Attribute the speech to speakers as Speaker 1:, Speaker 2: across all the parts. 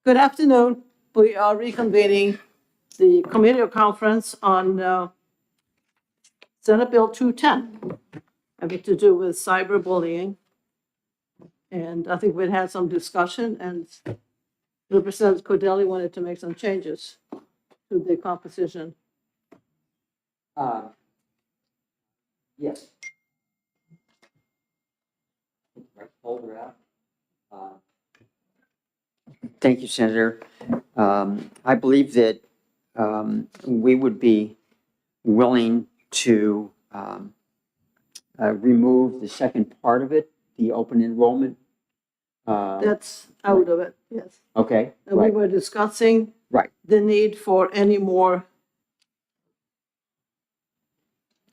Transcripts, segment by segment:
Speaker 1: Good afternoon. We are reconvening the committee conference on Senate Bill 210, having to do with cyberbullying. And I think we'd had some discussion, and Representative Cordelli wanted to make some changes to the composition.
Speaker 2: Yes. Folder out. Thank you, Senator. I believe that we would be willing to remove the second part of it, the open enrollment.
Speaker 1: That's out of it, yes.
Speaker 2: Okay,
Speaker 1: And we
Speaker 2: right,
Speaker 1: were discussing
Speaker 2: right.
Speaker 1: the need for any more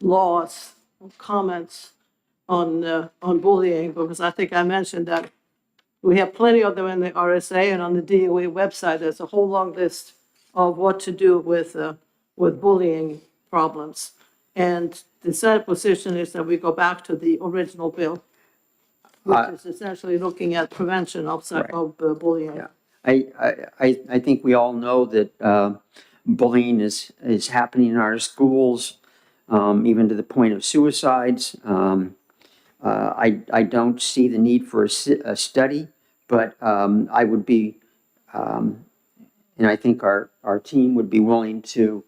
Speaker 1: laws, comments on bullying, because I think I mentioned that we have plenty of them in the RSA, and on the DOE website, there's a whole long list of what to do with bullying problems. And the Senate position is that we go back to the original bill, which is essentially looking at prevention of bullying.
Speaker 2: Yeah. I think we all know that bullying is happening in our schools, even to the point of suicides. I don't see the need for a study, but I would be, and I think our team would be willing to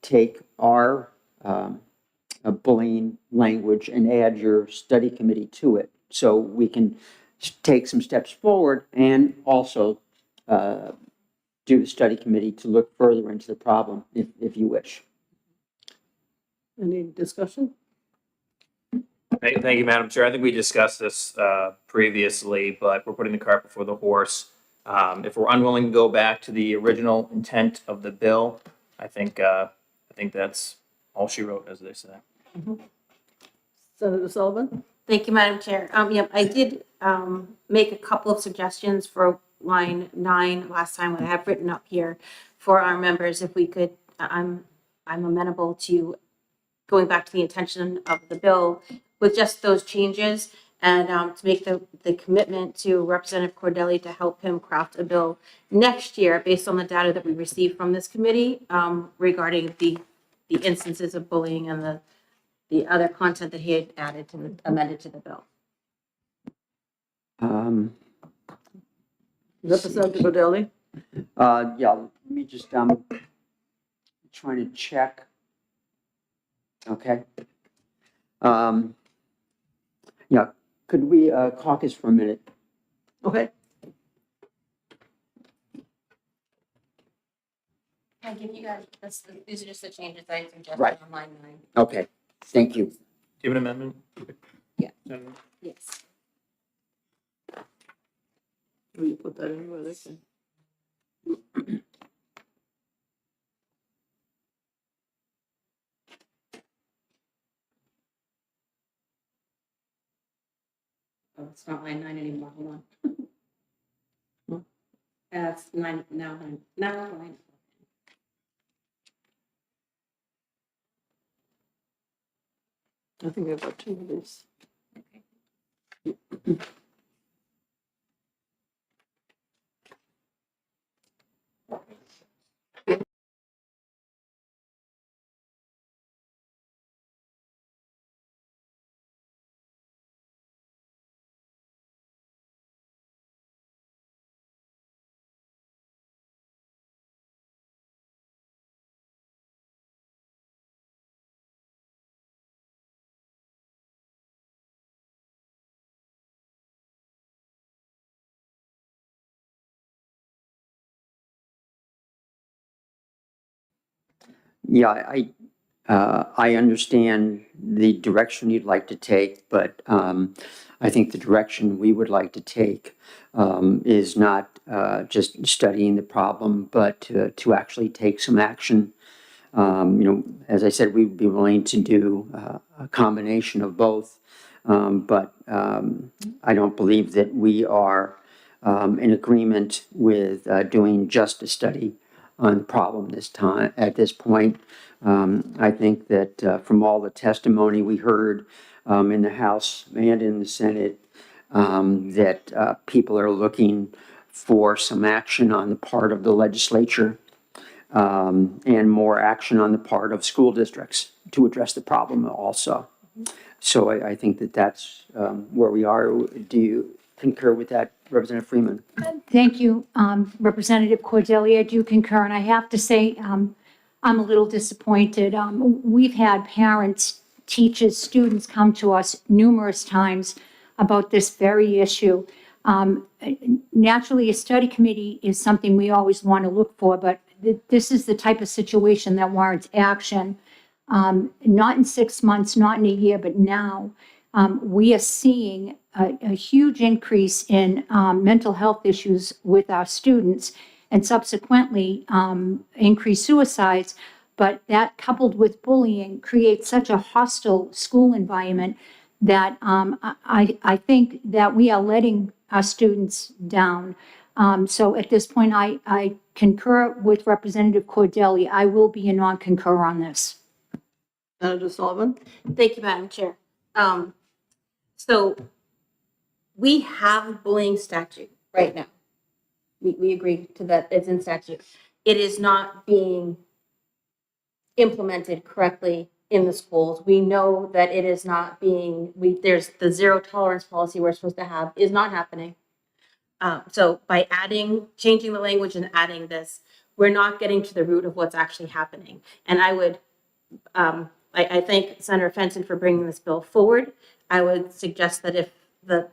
Speaker 2: take our bullying language and add your study committee to it, so we can take some steps forward and also do the study committee to look further into the problem, if you wish.
Speaker 1: Any discussion?
Speaker 3: Thank you, Madam Chair. I think we discussed this previously, but we're putting the cart before the horse. If we're unwilling to go back to the original intent of the bill, I think that's all she wrote, as they say.
Speaker 1: Senator Sullivan?
Speaker 4: Thank you, Madam Chair. Yeah, I did make a couple of suggestions for line 9 last time, what I have written up here for our members. If we could, I'm amenable to going back to the intention of the bill with just those changes, and to make the commitment to Representative Cordelli to help him craft a bill next year based on the data that we received from this committee regarding the instances of bullying and the other content that he had added to the amended to the bill.
Speaker 1: Representative Cordelli?
Speaker 2: Yeah, let me just, trying to check. Okay. Yeah, could we caucus for a minute?
Speaker 1: Okay.
Speaker 4: I'll give you guys, these are just the changes I suggested
Speaker 2: Right.
Speaker 4: on line 9.
Speaker 2: Okay, thank you.
Speaker 3: Do you have an amendment?
Speaker 4: Yeah.
Speaker 3: Senator?
Speaker 4: Yes.
Speaker 1: Will you put that in where they can?
Speaker 4: Oh, it's not line 9 anymore. Hold
Speaker 1: Hmm?
Speaker 4: on. It's 9 now. Now line.
Speaker 1: I think I've got 2 of these.
Speaker 2: Yeah, I understand the direction you'd like to take, but I think the direction we would like to take is not just studying the problem, but to actually take some action. As I said, we would be willing to do a combination of both, but I don't believe that we are in agreement with doing just a study on the problem at this point. I think that from all the testimony we heard in the House and in the Senate, that people are looking for some action on the part of the legislature and more action on the part of school districts to address the problem also. So I think that that's where we are. Do you concur with that, Representative Freeman?
Speaker 5: Thank you, Representative Cordelli. I do concur, and I have to say, I'm a little disappointed. We've had parents, teachers, students come to us numerous times about this very issue. Naturally, a study committee is something we always want to look for, but this is the type of situation that warrants action. Not in 6 months, not in a year, but now. We are seeing a huge increase in mental health issues with our students and subsequently increased suicides. But that coupled with bullying creates such a hostile school environment that I think that we are letting our students down. So at this point, I concur with Representative Cordelli. I will be a non-concur on this.
Speaker 1: Senator Sullivan?
Speaker 4: Thank you, Madam Chair. So we have bullying statute right now. We agree to that, it's in statute. It is not being implemented correctly in the schools. We know that it is not being, there's the zero tolerance policy we're supposed to have is not happening. So by changing the language and adding this, we're not getting to the root of what's actually happening. And I would, I thank Senator Fenton for bringing this bill forward. I would suggest that if the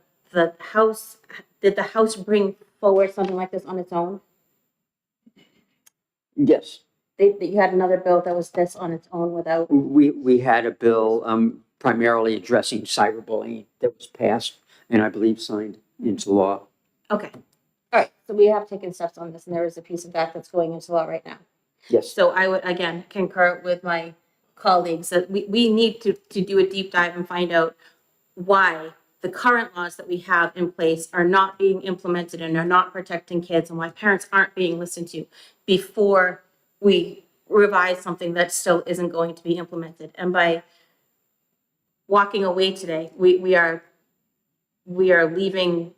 Speaker 4: House, did the House bring forward something like this on its own?
Speaker 2: Yes.
Speaker 4: That you had another bill that was this on its own without?
Speaker 2: We had a bill primarily addressing cyberbullying that was passed and I believe signed into law.
Speaker 4: Okay. All right. So we have taken steps on this, and there is a piece of that that's going into law right now.
Speaker 2: Yes.
Speaker 4: So I would, again, concur with my colleagues that we need to do a deep dive and find out why the current laws that we have in place are not being implemented and are not protecting kids, and why parents aren't being listened to before we revise something that still isn't going to be implemented. And by walking away today, we are leaving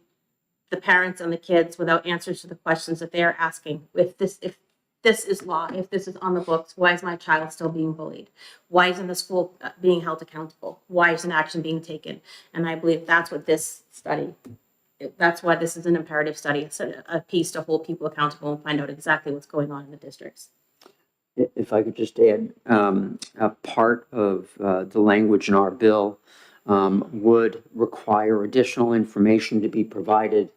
Speaker 4: the parents and the kids without answers to the questions that they are asking. If this is law, if this is on the books, why is my child still being bullied? Why isn't the school being held accountable? Why isn't action being taken? And I believe that's what this study, that's why this is an imperative study. It's a piece to hold people accountable and find out exactly what's going on in the districts.
Speaker 2: If I could just add, a part of the language in our bill would require additional information to be provided,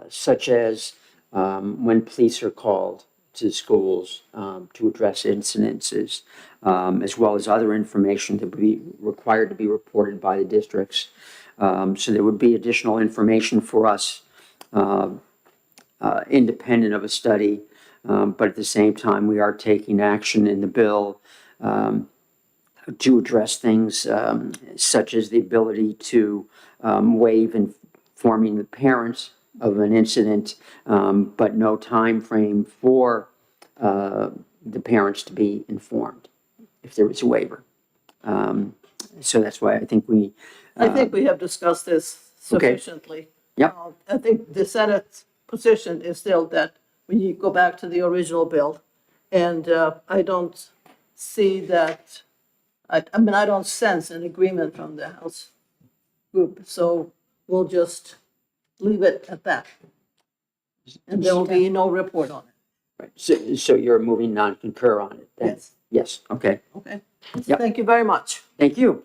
Speaker 2: such as when police are called to schools to address incidences, as well as other information that would be required to be reported by the districts. So there would be additional information for us independent of a study, but at the same time, we are taking action in the bill to address things such as the ability to waive informing the parents of an incident, but no time frame for the parents to be informed if there was a waiver. So that's why I think we.
Speaker 1: I think we have discussed this
Speaker 2: Okay.
Speaker 1: sufficiently.
Speaker 2: Yep.
Speaker 1: I think the Senate's position is still that we need to go back to the original bill. And I don't see that, I mean, I don't sense an agreement from the House group. So we'll just leave it at that. And there will be no report on it.
Speaker 2: Right. So you're moving non-concur on it then?
Speaker 1: Yes.
Speaker 2: Yes, okay.
Speaker 1: Okay?
Speaker 2: Yep.
Speaker 1: Thank you very much.
Speaker 2: Thank you.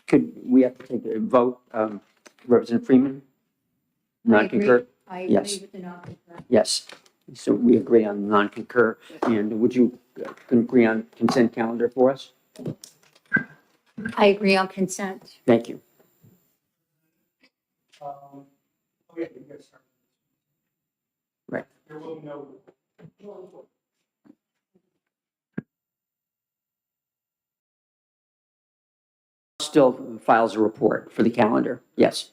Speaker 2: Could we have to take a vote, Representative Freeman? Non-concur?
Speaker 5: I
Speaker 2: Yes.
Speaker 5: agree with the non-concur.
Speaker 2: Yes. So we agree on non-concur. And would you agree on consent calendar for us?
Speaker 5: I agree on consent.
Speaker 2: Thank you. Right. Still files a report for the calendar. Yes.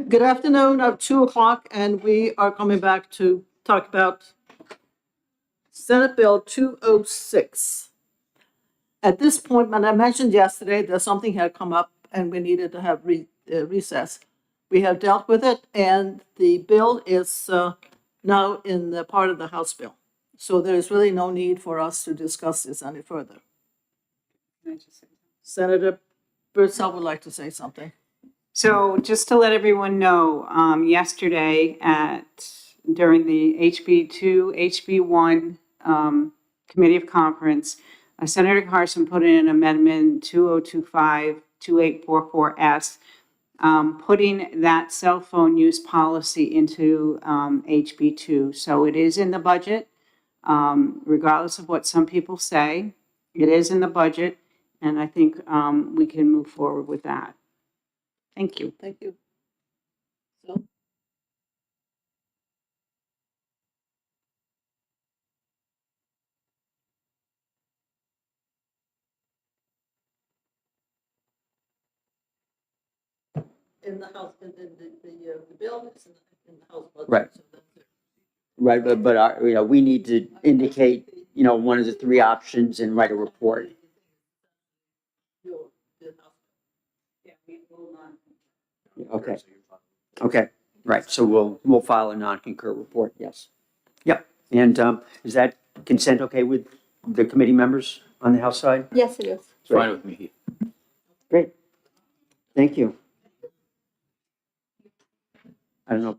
Speaker 1: Good afternoon, at 2:00, and we are coming back to talk about Senate Bill 206. At this point, when I mentioned yesterday that something had come up and we needed to have recess, we have dealt with it, and the bill is now in the part of the House bill. So there's really no need for us to discuss this any further. Senator Birdsall would like to say something.
Speaker 6: So just to let everyone know, yesterday during the HB2, HB1 Committee of Conference, Senator Carson put in an amendment 2025-2844S, putting that cell phone use policy into HB2. So it is in the budget, regardless of what some people say. It is in the budget, and I think we can move forward with that. Thank you.
Speaker 1: Thank you. So, in the House, the bill is in the House budget.
Speaker 2: Right.
Speaker 1: So that's it.
Speaker 2: Right, but you know, we need to indicate, you know, one of the three options and write a report.
Speaker 1: The House.
Speaker 2: Okay. Okay, right, so we'll file a non-concur report, yes. Yep, and is that consent okay with the committee members on the House side?
Speaker 4: Yes, it is.
Speaker 3: It's fine with me.
Speaker 2: Great, thank you. I don't know,